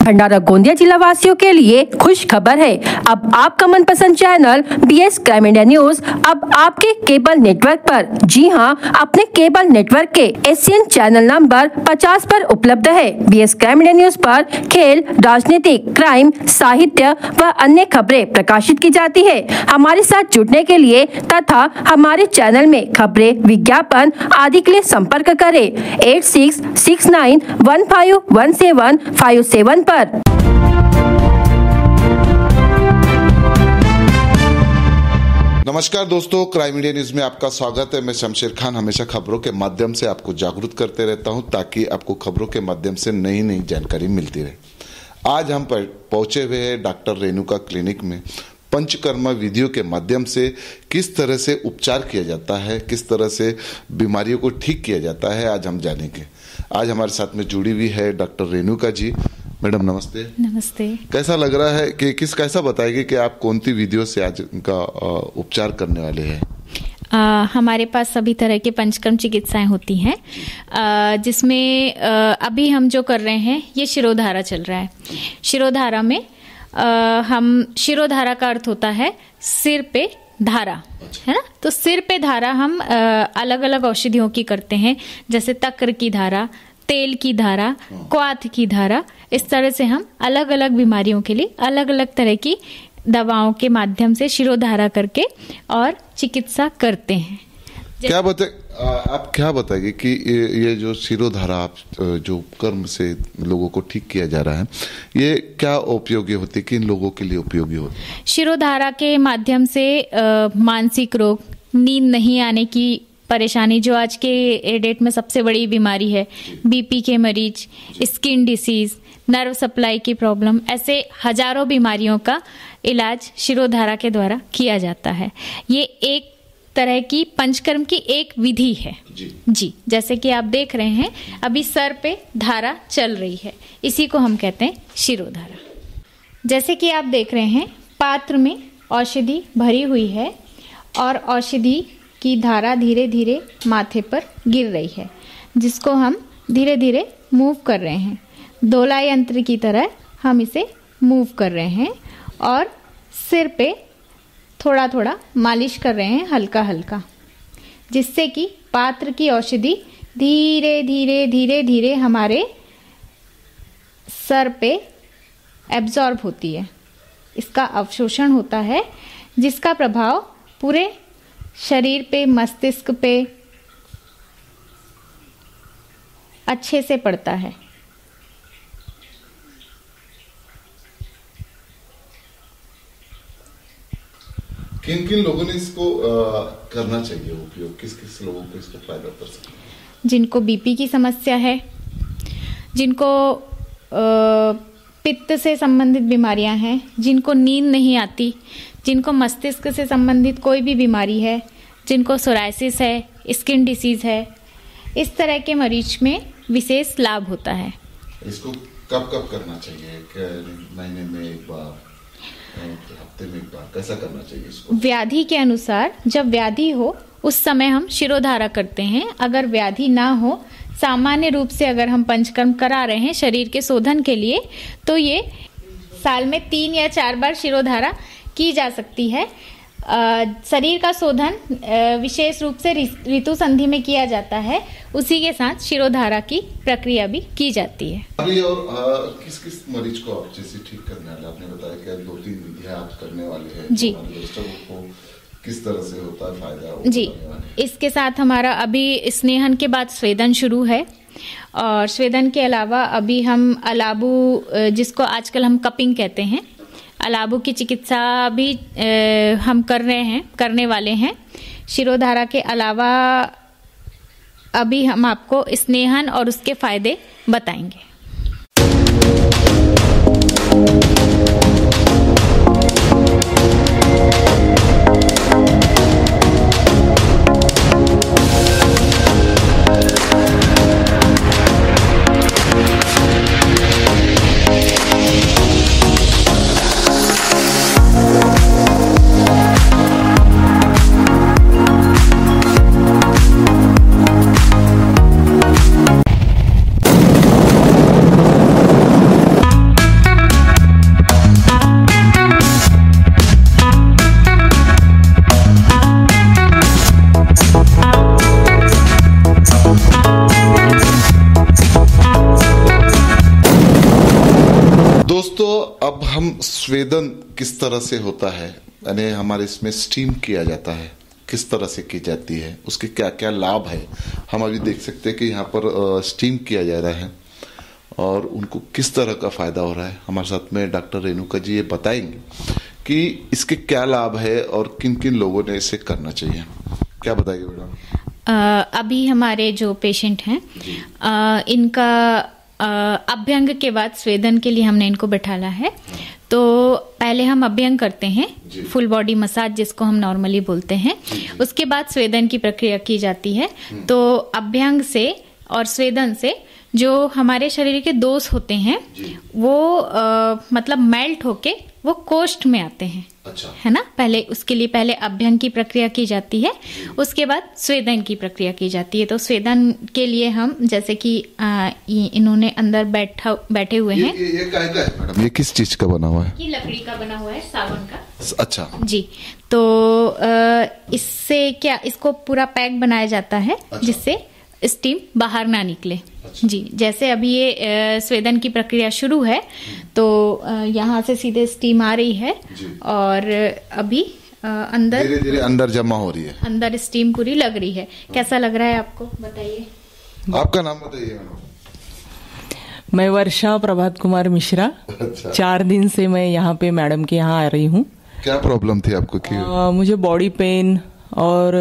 भंडारा गोंदिया जिला वासियों के लिए खुश खबर है। अब आपका मनपसंद channel BS crime India news अब आपके केबल नेटवर्क पर, जी हां, अपने केबल नेटवर्क के एशियन चैनल नंबर 50 पर उपलब्ध है। BS क्राइम इंडिया न्यूज पर खेल, राजनीतिक, क्राइम, साहित्य व अन्य खबरें प्रकाशित की जाती है। हमारे साथ जुड़ने के लिए तथा हमारे चैनल में खबरें, विज्ञापन आदि के लिए संपर्क करें 8669151757 पर। नमस्कार दोस्तों, क्राइम इंडिया न्यूज में आपका स्वागत है। मैं शमशेर खान हमेशा खबरों के माध्यम से आपको जागरूक करते रहता हूं ताकि आपको खबरों के माध्यम से नई नई जानकारी मिलती रहे। आज हम पहुंचे हुए हैं डॉक्टर रेणुका क्लिनिक में। पंचकर्मा विधियों के माध्यम से किस तरह से उपचार किया जाता है, किस तरह से बीमारियों को ठीक किया जाता है, आज हम जानेंगे। आज हमारे साथ में जुड़ी हुई है डॉक्टर रेणुका जी। मैडम नमस्ते। नमस्ते। कैसा लग रहा है कि कैसा बताएगी कि आप कौन सी विधियों से आज इनका उपचार करने वाले हैं? हमारे पास सभी तरह के पंचकर्म चिकित्साएं होती हैं, जिसमें अभी हम जो कर रहे हैं ये शिरोधारा चल रहा है। शिरोधारा में शिरोधारा का अर्थ होता है सिर पे धारा, है ना। तो सिर पे धारा हम अलग अलग औषधियों की करते हैं, जैसे तक्र की धारा, तेल की धारा, क्वाथ की धारा। इस तरह से हम अलग अलग बीमारियों के लिए अलग अलग तरह की दवाओं के माध्यम से शिरोधारा करके और चिकित्सा करते हैं। आप क्या बताएंगे कि ये जो शिरोधारा आप जो कर्म से लोगों को ठीक किया जा रहा है, ये क्या उपयोगी होती है, किन लोगों के लिए उपयोगी होती है? शिरोधारा के माध्यम से मानसिक रोग, नींद नहीं आने की परेशानी, जो आज के डेट में सबसे बड़ी बीमारी है, BP के मरीज, स्किन डिसीज, नर्व सप्लाई की प्रॉब्लम, ऐसे हजारों बीमारियों का इलाज शिरोधारा के द्वारा किया जाता है। ये एक तरह की पंचकर्म की एक विधि है जी। जैसे कि आप देख रहे हैं अभी सर पे धारा चल रही है, इसी को हम कहते हैं शिरोधारा। जैसे कि आप देख रहे हैं पात्र में औषधि भरी हुई है और औषधि की धारा धीरे धीरे माथे पर गिर रही है, जिसको हम धीरे धीरे मूव कर रहे हैं। दोला यंत्र की तरह हम इसे मूव कर रहे हैं और सिर पे थोड़ा थोड़ा मालिश कर रहे हैं, हल्का हल्का, जिससे कि पात्र की औषधि धीरे धीरे धीरे धीरे हमारे सर पे एब्जॉर्ब होती है। इसका अवशोषण होता है, जिसका प्रभाव पूरे शरीर पे, मस्तिष्क पे अच्छे से पड़ता है। किन किन लोगों ने इसको करना चाहिए उपयोग, किस किस लोगों को इसको फायदा कर सकते हैं? जिनको BP की समस्या है, जिनको पित्त से संबंधित बीमारियां हैं, जिनको नींद नहीं आती, जिनको मस्तिष्क से संबंधित कोई भी बीमारी है, जिनको सोरायसिस है, स्किन डिसीज है, इस तरह के मरीज में विशेष लाभ होता है। इसको कब कब करना चाहिए? महीने में एक बार, हफ्ते में एक बार, कैसा करना चाहिए इसको? व्याधि के अनुसार, जब व्याधि हो उस समय हम शिरोधारा करते हैं। अगर व्याधि ना हो, सामान्य रूप से अगर हम पंचकर्म करा रहे हैं शरीर के शोधन के लिए, तो ये साल में 3 या 4 बार शिरोधारा की जा सकती है। शरीर का शोधन विशेष रूप से ऋतु संधि में किया जाता है, उसी के साथ शिरोधारा की प्रक्रिया भी की जाती है। अभी और किस किस मरीज को आप जैसे ठीक करने वाले, आपने बताया कि 2-3 विधियां आप करने वाले हैं जी। को किस तरह से होता है फायदा जी? इसके साथ हमारा अभी स्नेहन के बाद स्वेदन शुरू है, और स्वेदन के अलावा अभी हम अलाबू, जिसको आजकल हम कपिंग कहते हैं, अलाबू की चिकित्सा भी हम करने वाले हैं। शिरोधारा के अलावा अभी हम आपको स्नेहन और उसके फायदे बताएंगे। दोस्तों, अब हम स्वेदन किस तरह से होता है, यानी हमारे इसमें स्टीम किया जाता है, किस तरह से की जाती है, उसके क्या क्या लाभ है, हम अभी देख सकते हैं कि यहाँ पर स्टीम किया जा रहा है और उनको किस तरह का फायदा हो रहा है। हमारे साथ में डॉक्टर रेणुका जी ये बताएंगे कि इसके क्या लाभ है और किन किन लोगों ने इसे करना चाहिए। क्या बताइए मैडम? अभी हमारे जो पेशेंट हैं इनका अभ्यंग के बाद स्वेदन के लिए हमने इनको बैठाला है। तो पहले हम अभ्यंग करते हैं, फुल बॉडी मसाज जिसको हम नॉर्मली बोलते हैं। उसके बाद स्वेदन की प्रक्रिया की जाती है। तो अभ्यंग से और स्वेदन से जो हमारे शरीर के दोष होते हैं वो मतलब मेल्ट होके वो कोष्ठ में आते हैं। अच्छा। है ना। पहले उसके लिए पहले अभ्यंग की प्रक्रिया की जाती है, उसके बाद स्वेदन की प्रक्रिया की जाती है। तो स्वेदन के लिए हम जैसे कि इन्होंने अंदर बैठे हुए हैं। ये क्या है मैडम? ये किस चीज का बना हुआ है? ये लकड़ी का बना हुआ है, सागौन का। अच्छा जी। तो इससे क्या, इसको पूरा पैक बनाया जाता है। अच्छा। जिससे स्टीम बाहर ना निकले। अच्छा। जी। जैसे अभी ये स्वेदन की प्रक्रिया शुरू है तो यहाँ से सीधे स्टीम आ रही है और अभी अंदर धीरे धीरे अंदर जमा हो रही है, अंदर स्टीम पूरी लग रही है। कैसा लग रहा है आपको, बताइए। आपका नाम बताइए मैडम? मैं वर्षा प्रभात कुमार मिश्रा। अच्छा। 4 दिन से मैं यहाँ पे मैडम के यहाँ आ रही हूँ। क्या प्रॉब्लम थी आपको? मुझे बॉडी पेन और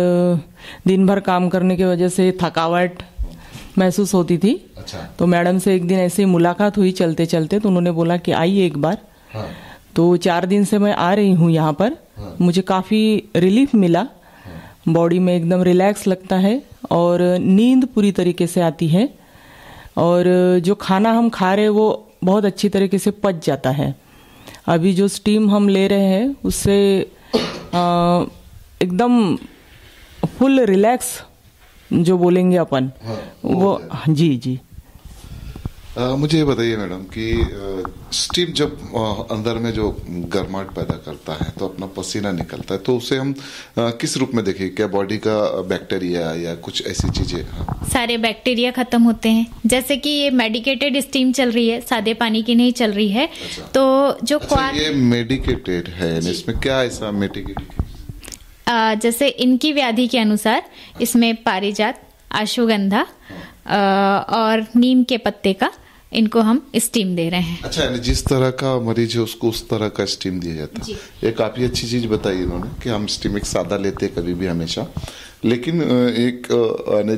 दिन भर काम करने की वजह से थकावट महसूस होती थी। अच्छा। तो मैडम से एक दिन ऐसे मुलाकात हुई चलते चलते, तो उन्होंने बोला कि आइए एक बार। हाँ। तो 4 दिन से मैं आ रही हूँ यहाँ पर। हाँ। मुझे काफ़ी रिलीफ मिला। हाँ। बॉडी में एकदम रिलैक्स लगता है और नींद पूरी तरीके से आती है और जो खाना हम खा रहे हैं वो बहुत अच्छी तरीके से पच जाता है। अभी जो स्टीम हम ले रहे हैं उससे एकदम फुल रिलैक्स जो बोलेंगे अपन। हाँ, वो जी जी। मुझे ये बताइए मैडम कि स्टीम जब अंदर में जो गर्माहट पैदा करता है तो अपना पसीना निकलता है, तो उसे हम किस रूप में देखें? क्या बॉडी का बैक्टीरिया या कुछ ऐसी चीजें? हाँ। सारे बैक्टीरिया खत्म होते हैं। जैसे कि ये मेडिकेटेड स्टीम चल रही है, सादे पानी की नहीं चल रही है। अच्छा। तो जो ये मेडिकेटेड है, इसमें क्या ऐसा मेडिकेटेड? जैसे इनकी व्याधि के अनुसार इसमें पारिजात, अश्वगंधा और नीम के पत्ते का इनको हम स्टीम दे रहे हैं। अच्छा, यानी जिस तरह का मरीज है उसको उस तरह का स्टीम दिया जाता है। ये काफी अच्छी चीज बताई इन्होंने कि हम स्टीम एक सादा लेते हैं कभी भी हमेशा, लेकिन एक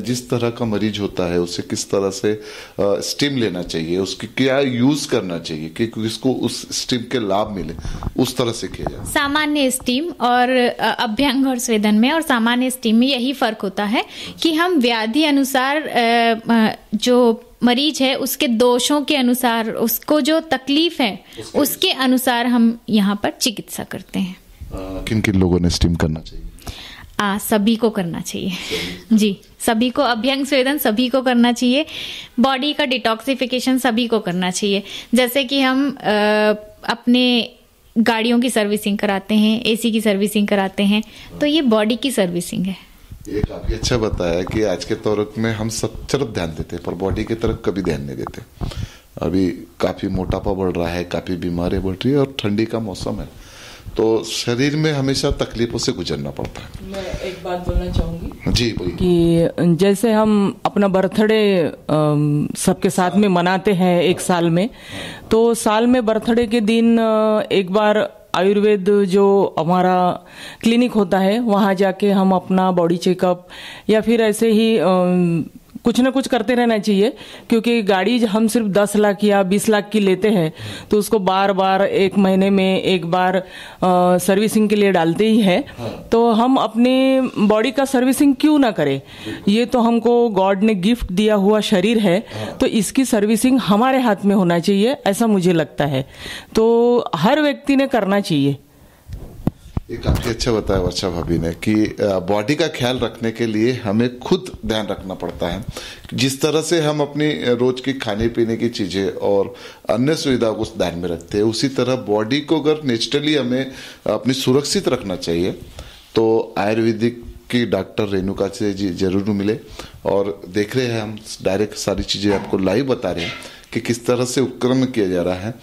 जिस तरह का मरीज होता है उसे किस तरह से स्टीम लेना चाहिए, उसकी क्या यूज करना चाहिए कि इसको उस स्टीम के लाभ मिले, उस तरह से किया जाए। सामान्य स्टीम और अभ्यंग और स्वेदन में और सामान्य स्टीम में यही फर्क होता है कि हम व्याधि अनुसार जो मरीज है उसके दोषों के अनुसार, उसको जो तकलीफ है उसके अनुसार हम यहाँ पर चिकित्सा करते हैं। किन किन लोगों ने स्टीम करना चाहिए? सभी को करना चाहिए जी। सभी को, अभ्यंग स्वेदन सभी को करना चाहिए। बॉडी का डिटॉक्सिफिकेशन सभी को करना चाहिए। जैसे कि हम अपने गाड़ियों की सर्विसिंग कराते हैं, एसी की सर्विसिंग कराते हैं, तो ये बॉडी की सर्विसिंग है। ये काफी अच्छा बताया कि आज के दौर में हम सब तरफ ध्यान देते हैं पर बॉडी की तरफ कभी ध्यान नहीं देते। अभी काफी मोटापा बढ़ रहा है, काफी बीमारी बढ़ रही है और ठंडी का मौसम है, तो शरीर में हमेशा तकलीफों से गुजरना पड़ता है। मैं एक बात बोलना चाहूंगी जी कि जैसे हम अपना बर्थडे सबके साथ में मनाते हैं एक साल में, तो साल में बर्थडे के दिन एक बार आयुर्वेद जो हमारा क्लिनिक होता है वहाँ जाके हम अपना बॉडी चेकअप या फिर ऐसे ही कुछ ना कुछ करते रहना चाहिए, क्योंकि गाड़ी हम सिर्फ 10 लाख या 20 लाख की लेते हैं तो उसको बार बार 1 महीने में एक बार सर्विसिंग के लिए डालते ही है। तो हम अपने बॉडी का सर्विसिंग क्यों ना करें? ये तो हमको गॉड ने गिफ्ट दिया हुआ शरीर है, तो इसकी सर्विसिंग हमारे हाथ में होना चाहिए, ऐसा मुझे लगता है। तो हर व्यक्ति ने करना चाहिए। ये काफी अच्छा बताया वर्षा भाभी ने कि बॉडी का ख्याल रखने के लिए हमें खुद ध्यान रखना पड़ता है। जिस तरह से हम अपनी रोज की खाने पीने की चीजें और अन्य सुविधाओं को ध्यान में रखते हैं, उसी तरह बॉडी को अगर नेचुरली हमें अपनी सुरक्षित रखना चाहिए तो आयुर्वेदिक की डॉक्टर रेणुका से जी जरूर मिले। और देख रहे हैं हम डायरेक्ट सारी चीजें आपको लाइव बता रहे हैं कि किस तरह से उपक्रम किया जा रहा है।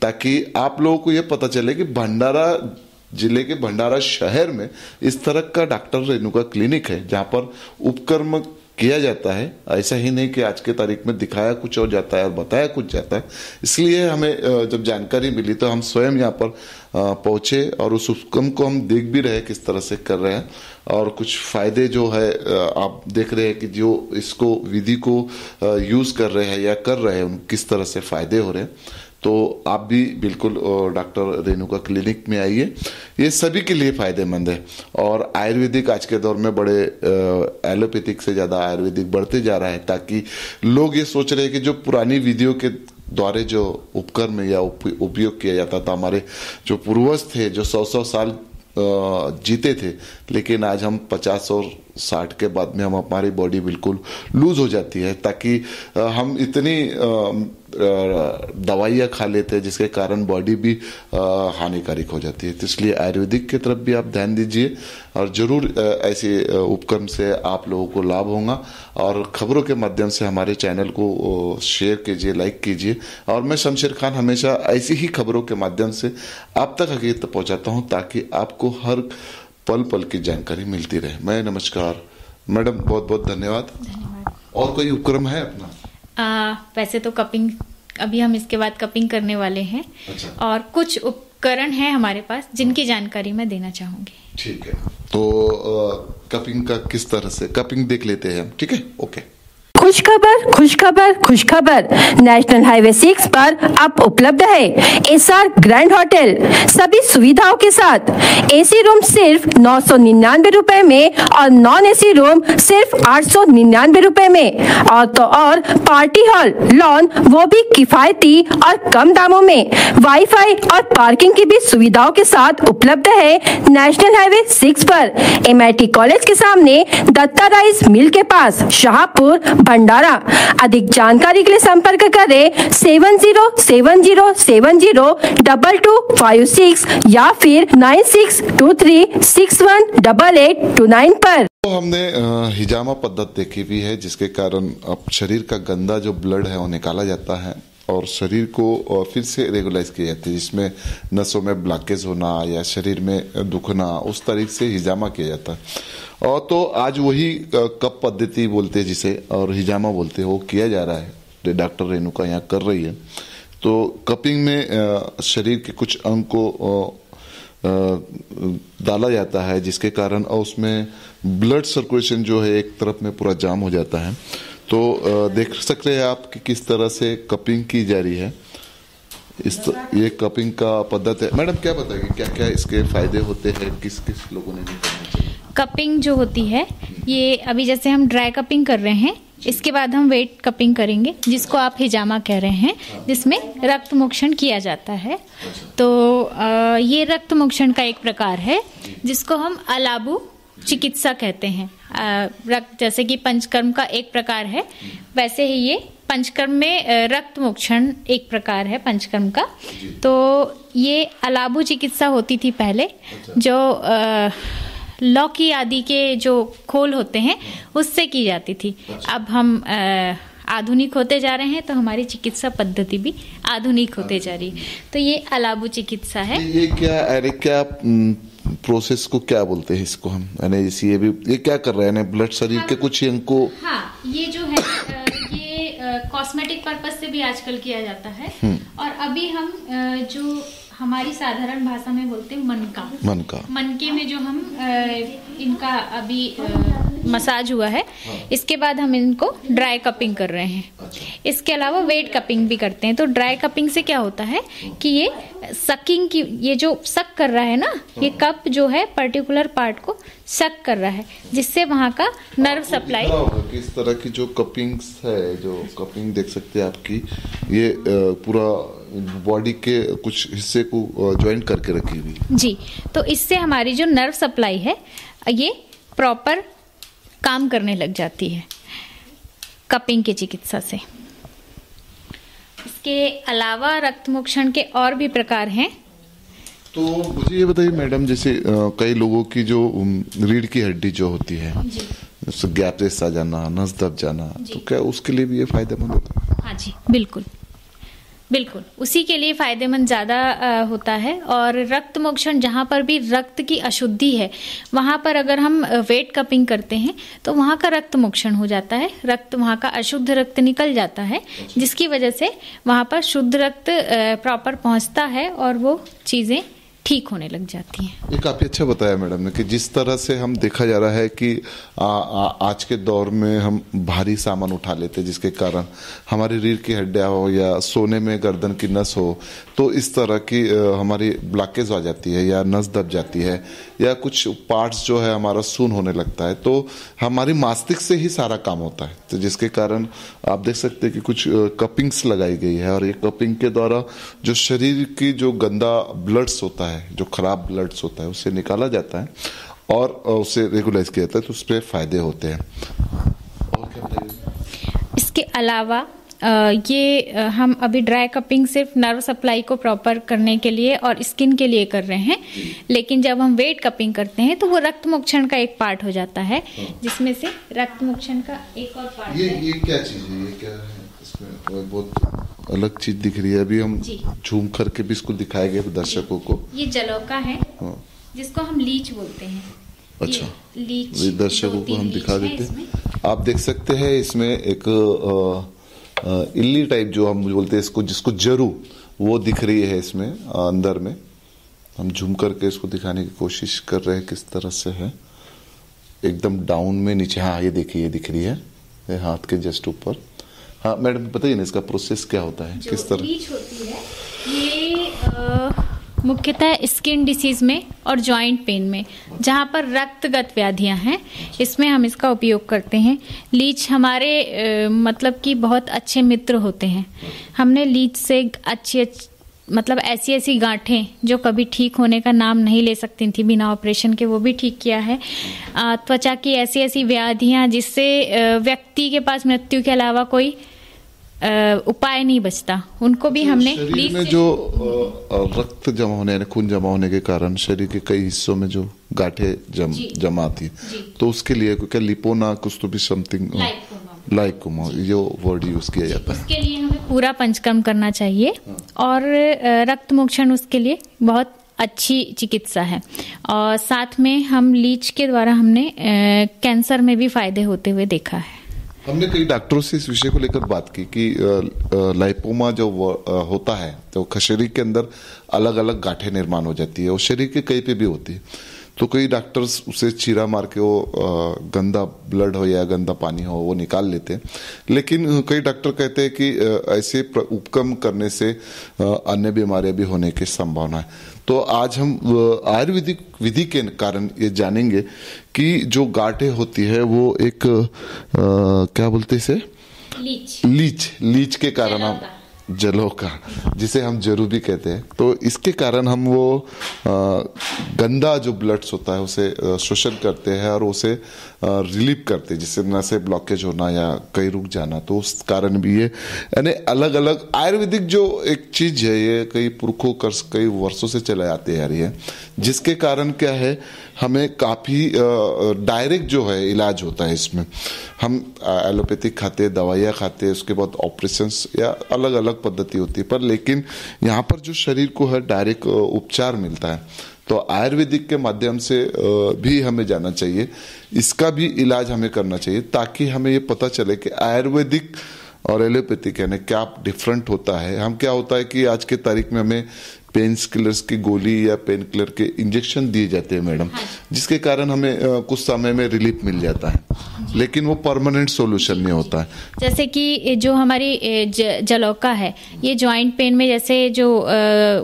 ताकि आप लोगों को ये पता चले कि भंडारा जिले के भंडारा शहर में इस तरह का डॉक्टर रेणुका क्लिनिक है जहां पर उपक्रम किया जाता है। ऐसा ही नहीं कि आज के तारीख में दिखाया कुछ और जाता है और बताया कुछ जाता है। इसलिए हमें जब जानकारी मिली तो हम स्वयं यहाँ पर पहुंचे और उस उपक्रम को हम देख भी रहे किस तरह से कर रहे हैं और कुछ फायदे जो है आप देख रहे हैं कि जो इसको विधि को यूज कर रहे हैं या कर रहे हैं उन किस तरह से फायदे हो रहे हैं। तो आप भी बिल्कुल डॉक्टर रेणुका क्लिनिक में आइए, ये सभी के लिए फायदेमंद है। और आयुर्वेदिक आज के दौर में बड़े एलोपैथिक से ज़्यादा आयुर्वेदिक बढ़ते जा रहा है, ताकि लोग ये सोच रहे हैं कि जो पुरानी विधियों के द्वारा जो उपकरण या उपयोग किया जाता था, हमारे जो पूर्वज थे जो 100 साल जीते थे, लेकिन आज हम 50 और 60 के बाद में हमारी बॉडी बिल्कुल लूज हो जाती है, ताकि हम इतनी दवाइयाँ खा लेते हैं जिसके कारण बॉडी भी हानिकारक हो जाती है। तो इसलिए आयुर्वेदिक की तरफ भी आप ध्यान दीजिए और जरूर ऐसे उपक्रम से आप लोगों को लाभ होगा। और खबरों के माध्यम से हमारे चैनल को शेयर कीजिए, लाइक कीजिए। और मैं शमशेर खान हमेशा ऐसी ही खबरों के माध्यम से आप तक हकीकत पहुंचाता हूं, ताकि आपको हर पल पल की जानकारी मिलती रहे। मैं नमस्कार मैडम, बहुत बहुत धन्यवाद। और कोई उपक्रम है अपना? वैसे तो कपिंग अभी हम इसके बाद कपिंग करने वाले हैं। अच्छा। और कुछ उपकरण हैं हमारे पास जिनकी जानकारी मैं देना चाहूंगी। ठीक है, तो कपिंग का किस तरह से कपिंग देख लेते हैं हम। ठीक है, ओके। खुशखबर खुशखबर खुशखबर, नेशनल हाईवे 6 पर अब उपलब्ध है एसआर ग्रैंड होटल सभी सुविधाओं के साथ। एसी रूम सिर्फ 999 रुपए में और नॉन एसी रूम सिर्फ 899 रुपए में। और तो और पार्टी हॉल, लॉन, वो भी किफायती और कम दामों में। वाईफाई और पार्किंग की भी सुविधाओं के साथ उपलब्ध है नेशनल हाईवे 6 पर, MIT कॉलेज के सामने, दत्ता राइस मिल के पास, शाहपुर, भंडारा। अधिक जानकारी के लिए संपर्क करें 7070702256 या फिर 9623618829 पर। तो हमने हिजामा पद्धति देखी भी है, जिसके कारण अब शरीर का गंदा जो ब्लड है वो निकाला जाता है और शरीर को फिर से रेगुलाइज किया जाता है, जिसमें नसों में ब्लॉकेज होना या शरीर में दुखना, उस तरीके से हिजामा किया जाता है। और तो आज वही कप पद्धति बोलते हैं जिसे, और हिजामा बोलते हैं, वो किया जा रहा है। डॉक्टर रेणुका यहाँ कर रही है। तो कपिंग में शरीर के कुछ अंग को डाला जाता है, जिसके कारण उसमें ब्लड सर्कुलेशन जो है एक तरफ में पूरा जाम हो जाता है। तो देख सकते हैं आप कि किस तरह से कपिंग की जा रही है। ये कपिंग का पद्धति है। मैडम क्या बताएंगे, क्या क्या इसके फायदे होते हैं, किस किस लोगों ने नहीं करना चाहिए? कपिंग जो होती है, ये अभी जैसे हम ड्राई कपिंग कर रहे हैं, इसके बाद हम वेट कपिंग करेंगे, जिसको आप हिजामा कह रहे हैं, जिसमें रक्त मोक्षण किया जाता है। तो ये रक्त मोक्षण का एक प्रकार है जिसको हम अलाबू चिकित्सा कहते हैं। रक्त जैसे कि पंचकर्म का एक प्रकार है, वैसे ही ये पंचकर्म में रक्त मोक्षण एक प्रकार है पंचकर्म का। तो ये अलाबू चिकित्सा होती थी पहले, जो लौकी आदि के जो खोल होते हैं उससे की जाती थी। अब हम आधुनिक होते जा रहे हैं, तो हमारी चिकित्सा पद्धति भी आधुनिक होते जा रही है। तो ये अलाबू चिकित्सा है। ये क्या प्रोसेस को क्या बोलते हैं इसको हम, यानी ये क्या कर रहे हैं, ब्लड शरीर के कुछ अंग को? हाँ, ये जो है ये कॉस्मेटिक पर्पस से भी आजकल किया जाता है। और अभी हम जो हमारी साधारण भाषा में बोलते हैं मनके में जो हम इनका अभी मसाज हुआ है, इसके बाद हम इनको ड्राई कपिंग कर रहे हैं। इसके अलावा वेट कपिंग भी करते हैं। तो ड्राई कपिंग से क्या होता है कि ये सकिंग की, ये जो सक कर रहा है ना, ये कप जो है पर्टिकुलर पार्ट को सक कर रहा है, जिससे वहाँ का नर्व सप्लाई। किस तरह की जो कपिंग्स है, जो कपिंग देख सकते हैं आपकी, ये पूरा बॉडी के कुछ हिस्से को ज्वाइंट करके रखी हुई जी। तो इससे हमारी जो नर्व सप्लाई है ये प्रॉपर काम करने लग जाती है कपिंग की चिकित्सा से। इसके अलावा रक्त मोक्षण के और भी प्रकार हैं। तो मुझे ये बताइए मैडम, जैसे कई लोगों की जो रीढ़ की हड्डी जो होती है, गैप जैसा जाना, नस दब जाना, तो क्या उसके लिए भी ये फायदेमंद होता है? हाँ जी, बिल्कुल। बिल्कुल, उसी के लिए फायदेमंद ज़्यादा होता है। और रक्त मोक्षण, जहाँ पर भी रक्त की अशुद्धि है वहाँ पर अगर हम वेट कपिंग करते हैं तो वहाँ का रक्त मोक्षण हो जाता है, रक्त वहाँ का अशुद्ध रक्त निकल जाता है, जिसकी वजह से वहाँ पर शुद्ध रक्त प्रॉपर पहुँचता है और वो चीज़ें ठीक होने लग जाती हैं। ये काफ़ी अच्छा बताया मैडम ने कि जिस तरह से हम देखा जा रहा है कि आज के दौर में हम भारी सामान उठा लेते हैं, जिसके कारण हमारी रीढ़ की हड्डियाँ हो या सोने में गर्दन की नस हो, तो इस तरह की हमारी ब्लॉकेज आ जाती है या नस दब जाती है या कुछ पार्ट्स जो है हमारा सून होने लगता है, तो हमारी मस्तिष्क से ही सारा काम होता है। तो जिसके कारण आप देख सकते हैं कि कुछ कपिंग्स लगाई गई है और ये कपिंग के द्वारा जो शरीर की जो गंदा ब्लड्स होता है, जो खराब ब्लड्स होता है, उससे निकाला जाता है और उसे रेगुलाइज किया जाता है, तो उस पर फायदे होते हैं। और क्या बताइए? इसके अलावा ये हम अभी ड्राई कपिंग सिर्फ नर्व सप्लाई को प्रॉपर करने के लिए और स्किन के लिए कर रहे हैं, लेकिन जब हम वेट कपिंग करते हैं तो वो रक्त मोक्षण का एक पार्ट हो जाता है, जिसमें से रक्त मोक्षण का एक और पार्ट ये क्या चीज है? ये क्या है? इसमें बहुत अलग चीज दिख रही है। अभी हम झूम करके भी इसको दिखाएंगे दर्शकों को। ये जलौका है, जिसको हम लीच बोलते हैं। अच्छा, लीच दर्शकों को हम दिखा देते हैं। आप देख सकते हैं इसमें एक इल्ली टाइप जो हम बोलते हैं इसको, जिसको जरू, वो दिख रही है इसमें अंदर में। हम झूम करके इसको दिखाने की कोशिश कर रहे हैं किस तरह से है, एकदम डाउन में नीचे। हाँ, ये देखिए, ये दिख रही है, ये हाथ के जस्ट ऊपर। हाँ मैडम, बताइए ना इसका प्रोसेस क्या होता है, किस तरह? लीच होती है ये मुख्यतः स्किन डिसीज में और जॉइंट पेन में, जहाँ पर रक्तगत व्याधियाँ हैं, इसमें हम इसका उपयोग करते हैं। लीच हमारे मतलब कि बहुत अच्छे मित्र होते हैं। हमने लीच से मतलब ऐसी गांठें जो कभी ठीक होने का नाम नहीं ले सकती थी बिना ऑपरेशन के, वो भी ठीक किया है। त्वचा की ऐसी व्याधियाँ जिससे व्यक्ति के पास मृत्यु के अलावा कोई उपाय नहीं बचता, उनको भी हमने शरीर में जो रक्त जमा होने यानी खून जमा होने के कारण शरीर के कई हिस्सों में जो गांठें जमा आती है, तो उसके लिए क्या लिपोना कुछ तो भी समथिंग लाइकोमा जो वर्ड यूज किया जाता है, उसके लिए हमें पूरा पंचकर्म करना चाहिए। और रक्त मोक्षण उसके लिए बहुत अच्छी चिकित्सा है। और साथ में हम लीच के द्वारा हमने कैंसर में भी फायदे होते हुए देखा है। हमने कई डॉक्टरों से इस विषय को लेकर बात की कि लाइपोमा जो होता है तो शरीर के अंदर अलग अलग गांठें निर्माण हो जाती है और शरीर के कहीं पे भी होती है, तो कई डॉक्टर्स उसे चीरा मार के वो गंदा ब्लड हो या गंदा पानी हो वो निकाल लेते हैं, लेकिन कई डॉक्टर कहते हैं कि ऐसे उपक्रम करने से अन्य बीमारियां भी होने की संभावना है। तो आज हम आयुर्वेदिक विधि के कारण ये जानेंगे कि जो गांठें होती है वो एक क्या बोलते हैं इसे, लीच के कारण हम जलौका, जिसे हम जरू भी कहते हैं, तो इसके कारण हम वो गंदा जो ब्लड्स होता है उसे शोषण करते हैं और उसे रिलीव करते हैं, जिससे नसें ब्लॉकेज होना या कहीं रुक जाना, तो उस कारण भी ये यानी अलग अलग आयुर्वेदिक जो एक चीज है ये कई पुरखों कई वर्षों से चला आते आ रही है, जिसके कारण क्या है हमें काफी डायरेक्ट जो है इलाज होता है। इसमें हम एलोपैथिक खाते, दवाइयाँ खाते, उसके बाद ऑपरेशंस या अलग अलग पद्धति होती है, पर लेकिन यहाँ पर जो शरीर को है डायरेक्ट उपचार मिलता है, तो आयुर्वेदिक के माध्यम से भी हमें जाना चाहिए, इसका भी इलाज हमें करना चाहिए, ताकि हमें ये पता चले कि आयुर्वेदिक और एलोपैथिक यानी क्या डिफरेंट होता है। हम क्या होता है कि आज के तारीख में हमें पेन किलर्स की गोली या पेन किलर के इंजेक्शन दिए जाते हैं मैडम, जिसके कारण हमें कुछ समय में रिलीफ मिल जाता है, लेकिन वो परमानेंट सॉल्यूशन नहीं होता है। जैसे कि जो हमारी जलौका है, ये जॉइंट पेन में, जैसे जो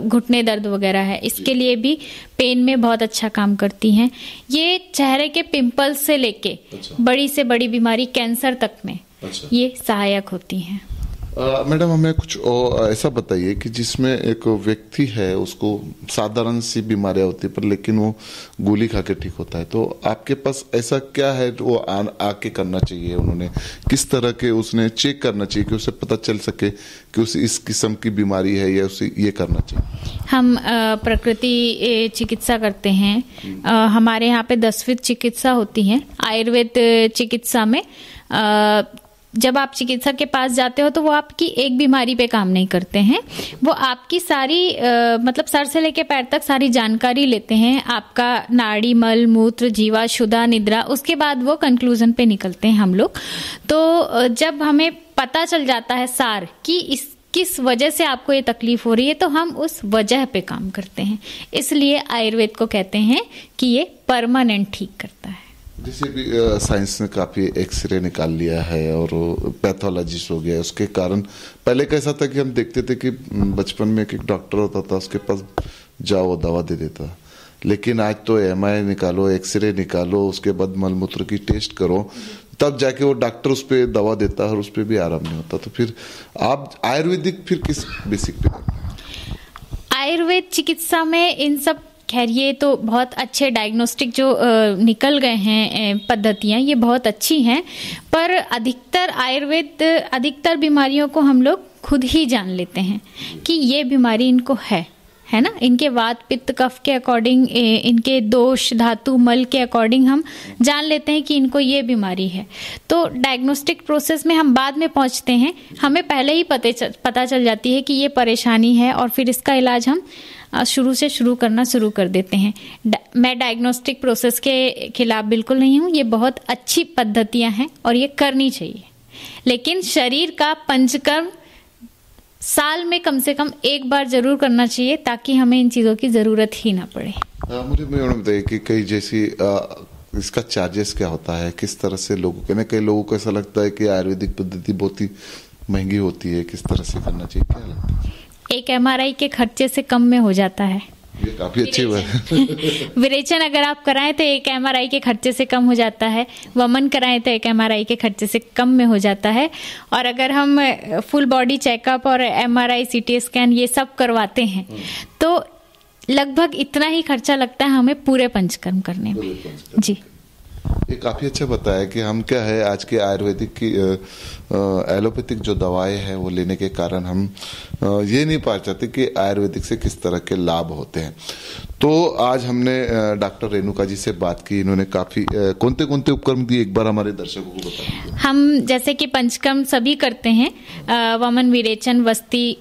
घुटने दर्द वगैरह है, इसके लिए भी पेन में बहुत अच्छा काम करती हैं। ये चेहरे के पिंपल्स से लेके बड़ी से बड़ी बीमारी कैंसर तक में ये सहायक होती हैं। मैडम हमें कुछ ऐसा बताइए कि जिसमें एक व्यक्ति है उसको साधारण सी बीमारियां होती है पर लेकिन वो गोली खा के ठीक होता है, तो आपके पास ऐसा क्या है जो आके करना चाहिए, उन्होंने किस तरह के उसने चेक करना चाहिए कि उसे पता चल सके कि उसे इस किस्म की बीमारी है या उसे ये करना चाहिए? हम प्रकृति चिकित्सा करते हैं। हमारे यहाँ पे 10 चिकित्सा होती है। आयुर्वेद चिकित्सा में जब आप चिकित्सक के पास जाते हो तो वो आपकी एक बीमारी पे काम नहीं करते हैं, वो आपकी सारी मतलब सर से लेके पैर तक सारी जानकारी लेते हैं, आपका नाड़ी, मल, मूत्र, जीवा, शुदा, निद्रा, उसके बाद वो कंक्लूजन पे निकलते हैं हम लोग। तो जब हमें पता चल जाता है सार कि किस वजह से आपको ये तकलीफ हो रही है, तो हम उस वजह पे काम करते हैं। इसलिए आयुर्वेद को कहते हैं कि ये परमानेंट ठीक करता है। जैसे भी साइंस ने काफ़ी एक्सरे निकाल लिया है और पैथोलॉजिस्ट हो गया, उसके कारण पहले कैसा था कि हम देखते थे कि बचपन में एक डॉक्टर होता था, उसके पास जाओ दवा दे देता, लेकिन आज तो MRI निकालो, एक्सरे निकालो, उसके बाद मलमूत्र की टेस्ट करो, तब जाके वो डॉक्टर उस पर दवा देता है और उस पर भी आराम नहीं होता। तो फिर आप आयुर्वेदिक फिर किस बेसिक पे? आयुर्वेद चिकित्सा में इन सब, खैर ये तो बहुत अच्छे डायग्नोस्टिक जो निकल गए हैं पद्धतियाँ, ये बहुत अच्छी हैं, पर अधिकतर बीमारियों को हम लोग खुद ही जान लेते हैं कि ये बीमारी इनको है ना। इनके वात, पित्त, कफ के अकॉर्डिंग, इनके दोष, धातु, मल के अकॉर्डिंग हम जान लेते हैं कि इनको ये बीमारी है। तो डायग्नोस्टिक प्रोसेस में हम बाद में पहुंचते हैं, हमें पहले ही पता चल जाती है कि ये परेशानी है, और फिर इसका इलाज हम शुरू कर देते हैं। मैं डायग्नोस्टिक प्रोसेस के खिलाफ बिल्कुल नहीं हूँ, ये बहुत अच्छी पद्धतियाँ हैं और ये करनी चाहिए, लेकिन शरीर का पंचकर्म साल में कम से कम एक बार जरूर करना चाहिए, ताकि हमें इन चीज़ों की ज़रूरत ही ना पड़े। मुझे बताइए कि कई जैसी इसका चार्जेस क्या होता है, किस तरह से लोगों के, कई लोगों को ऐसा लगता है कि आयुर्वेदिक पद्धति बहुत ही महंगी होती है, किस तरह से करना चाहिए, क्या लगता है? एक MRI के खर्चे से कम में हो जाता है। ये काफी अच्छी बात है। विरेचन अगर आप कराएं तो एक MRI के खर्चे से कम हो जाता है, वमन कराएं तो एक MRI के खर्चे से कम में हो जाता है, और अगर हम फुल बॉडी चेकअप और MRI, CT स्कैन ये सब करवाते हैं तो लगभग इतना ही खर्चा लगता है हमें पूरे पंचकर्म करने में। जी, ये काफ़ी अच्छा बताया कि हम क्या है, आज के आयुर्वेदिक की एलोपैथिक जो दवाएं हैं वो लेने के कारण हम ये नहीं पा चाहते कि आयुर्वेदिक से किस तरह के लाभ होते हैं। तो आज हमने डॉक्टर रेणुका जी से बात की, इन्होंने काफ़ी कौन से उपकर्म दिए, एक बार हमारे दर्शकों को बताइए। हम जैसे कि पंचकर्म सभी करते हैं, वमन, विरेचन, वस्ती,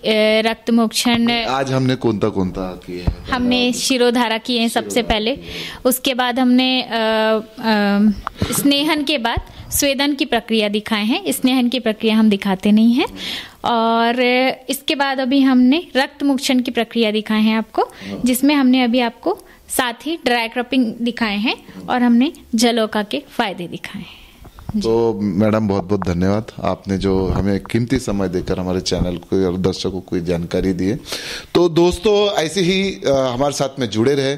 रक्त मोक्षण। आज हमने कौन सा किए हैं? हमने शिरोधारा किए हैं सबसे पहले, उसके बाद हमने स्नेहन के बाद स्वेदन की प्रक्रिया दिखाए हैं। स्नेहन की प्रक्रिया हम दिखाते नहीं हैं। और इसके बाद अभी हमने रक्त मोक्षण की प्रक्रिया दिखाए हैं आपको, जिसमें हमने अभी आपको साथ ही ड्राई क्रपिंग दिखाए हैं और हमने जलोका के फायदे दिखाए हैं। तो मैडम बहुत बहुत धन्यवाद, आपने जो हमें कीमती समय देकर हमारे चैनल को और दर्शकों को जानकारी दी है। तो दोस्तों ऐसे ही हमारे साथ में जुड़े रहे,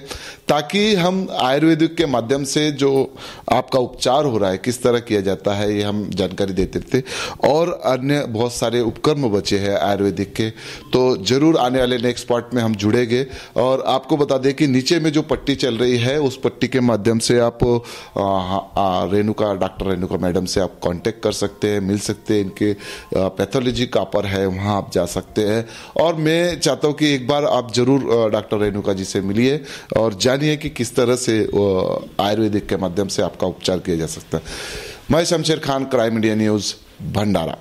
ताकि हम आयुर्वेदिक के माध्यम से जो आपका उपचार हो रहा है किस तरह किया जाता है ये हम जानकारी देते थे, और अन्य बहुत सारे उपकर्म बचे हैं आयुर्वेदिक के, तो जरूर आने वाले नेक्स्ट पार्ट में हम जुड़ेंगे। और आपको बता दें कि नीचे में जो पट्टी चल रही है उस पट्टी के माध्यम से आप डॉक्टर रेणुका मैडम से आप कांटेक्ट कर सकते हैं, मिल सकते हैं, इनके पैथोलॉजी कापर है वहाँ आप जा सकते हैं। और मैं चाहता हूँ कि एक बार आप जरूर डॉक्टर रेणुका जी से मिलिए और जानिए कि किस तरह से आयुर्वेदिक के माध्यम से आपका उपचार किया जा सकता है। मैं Shamsher Khan, crime India news, Bhandara.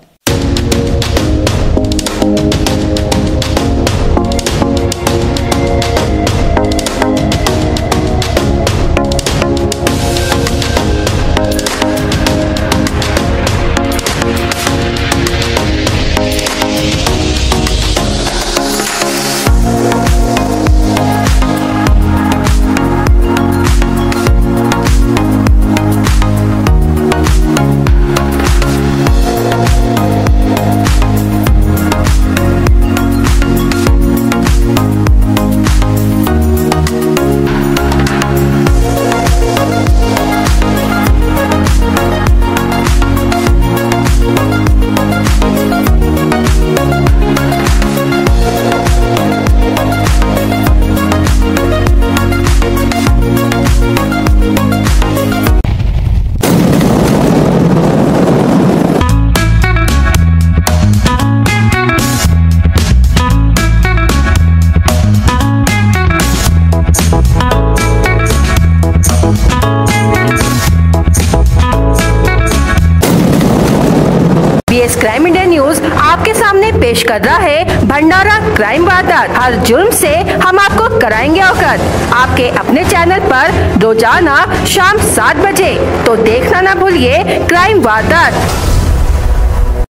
BS crime India news आपके सामने पेश कर रहा है भंडारा क्राइम वारदात। हर जुर्म से हम आपको कराएंगे अवगत। आपके अपने चैनल पर रोजाना शाम 7 बजे, तो देखना ना भूलिए क्राइम वारदात।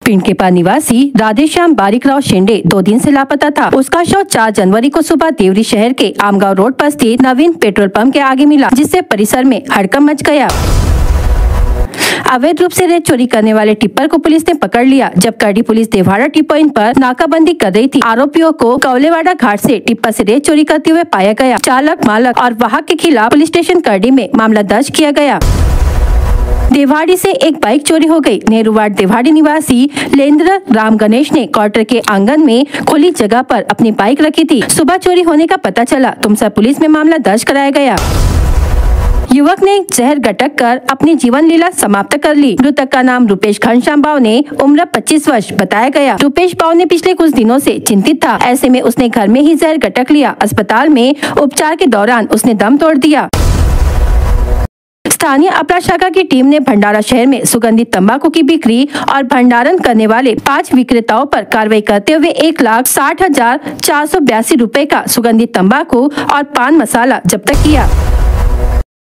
पिंडकेपा निवासी राधेश्याम बारिकराव शिंदे 2 दिन से लापता था। उसका शव 4 जनवरी को सुबह देवरी शहर के आमगांव रोड पर स्थित नवीन पेट्रोल पंप के आगे मिला, जिससे परिसर में हड़कंप मच गया। अवैध रूप से रेत चोरी करने वाले टिप्पर को पुलिस ने पकड़ लिया। जब करडी पुलिस देवाड़ा टी पॉइंट पर नाकाबंदी कर रही थी, आरोपियों को कौलेवाड़ा घाट से टिप्पर से रेत चोरी करते हुए पाया गया। चालक, मालक और वाहक के खिलाफ पुलिस स्टेशन करडी में मामला दर्ज किया गया। देवाड़ी से एक बाइक चोरी हो गई। नेहरूवाड़ देवाड़ी निवासी लेंद्र राम गणेश ने क्वार्टर के आंगन में खुली जगह पर अपनी बाइक रखी थी। सुबह चोरी होने का पता चला। तुमसा पुलिस में मामला दर्ज कराया गया। युवक ने जहर गटक कर अपनी जीवन लीला समाप्त कर ली। मृतक का नाम रुपेश घनश्याम बाव ने उम्र 25 वर्ष बताया गया। रुपेश बाव ने पिछले कुछ दिनों से चिंतित था। ऐसे में उसने घर में ही जहर गटक लिया। अस्पताल में उपचार के दौरान उसने दम तोड़ दिया। स्थानीय अपराध शाखा की टीम ने भंडारा शहर में सुगंधित तंबाकू की बिक्री और भंडारण करने वाले 5 विक्रेताओं पर कार्रवाई करते हुए 1,60,482 रुपए का सुगंधित तंबाकू और पान मसाला जब्त किया।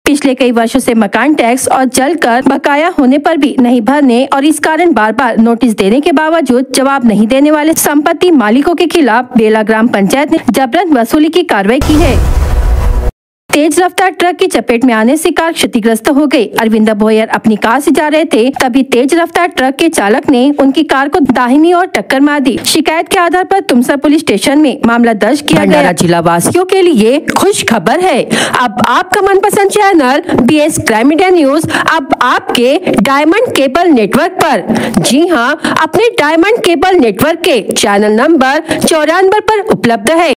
पिछले कई वर्षों से मकान टैक्स और जल कर बकाया होने पर भी नहीं भरने और इस कारण बार बार नोटिस देने के बावजूद जवाब नहीं देने वाले संपत्ति मालिकों के खिलाफ बेला ग्राम पंचायत ने जबरन वसूली की कार्रवाई की है। तेज रफ्तार ट्रक की चपेट में आने से कार क्षतिग्रस्त हो गई। अरविंद भोयर अपनी कार से जा रहे थे, तभी तेज रफ्तार ट्रक के चालक ने उनकी कार को दाहिनी ओर टक्कर मार दी। शिकायत के आधार पर तुमसा पुलिस स्टेशन में मामला दर्ज किया गया। भंडारा जिला वासियों के लिए खुश खबर है। अब आपका मनपसंद channel BS crime India news अब आपके डायमंड केबल नेटवर्क पर, जी हाँ, अपने डायमंड केबल नेटवर्क के चैनल नंबर 94 पर उपलब्ध है।